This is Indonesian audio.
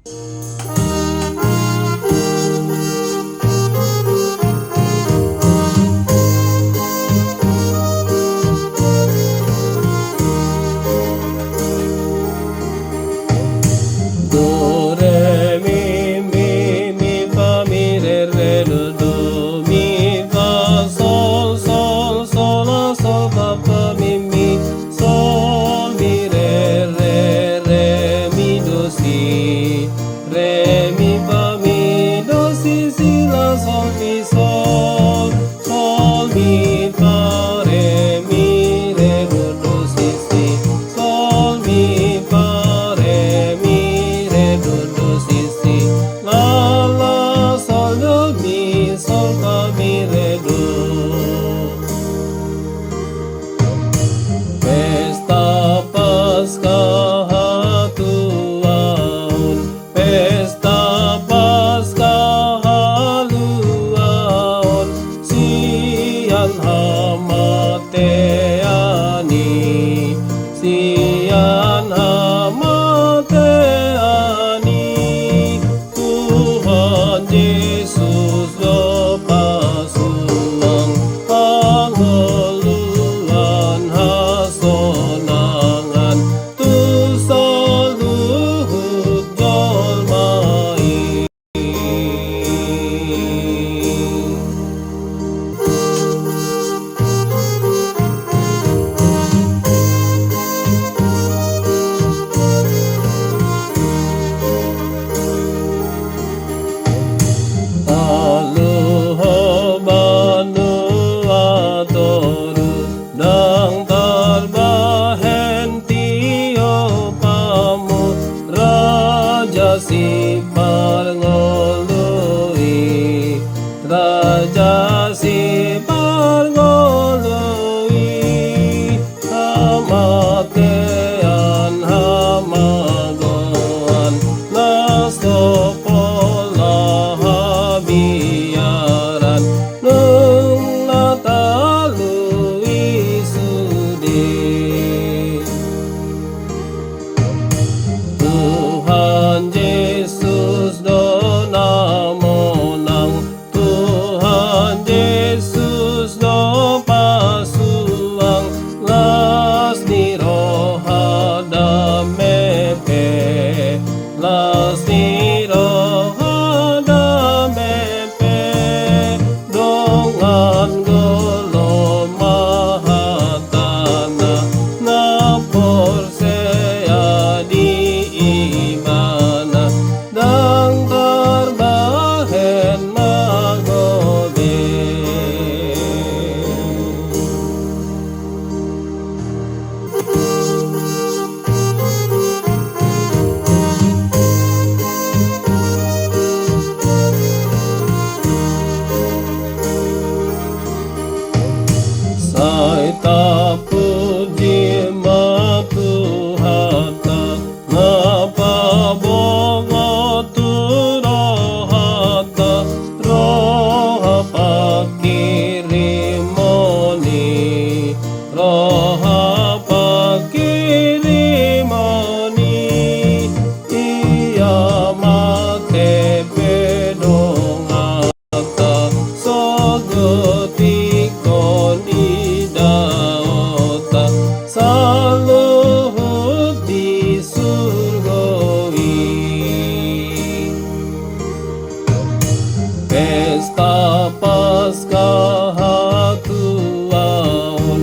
Do, re, mi, fa, mi, re, do, mi, fa, sol, la, sol, fa, mi, sol, mi, re, mi, do, si, re, mi, fa, mi, do, si, la, sol, mi, fa, re, do, si, sol, mi, fa, re, do, si, la, sol, do, mi, sol, fa, mi, re, do. Pesta Paskah Tuhan, pesta Paskah haluan, sian hamateani, sian hamateani, Tuhan Yesus lo pasuang pangoluan hasonangan tu saluhut jolmai. Aluho banu adoru nang tarbahen tiyo pamu raja si parngolui, raja si parngolui, hamatean hamagoan nastopola habiaran nung natalui sudi. Tuhan Yesus do namonang, Tuhan Yesus do pasuang, las ni rohada mepe, las ni rohada mepe, dongan golo mahatana na porsea di imana dang tarbahen magode. Saita puji matuhata ngapa bongo tu rohata roha pakirimoni, roha pakirimoni, iya mate pedongata sogotikon idaota saluhut di surgoi. Pesta Paskah Tuhan,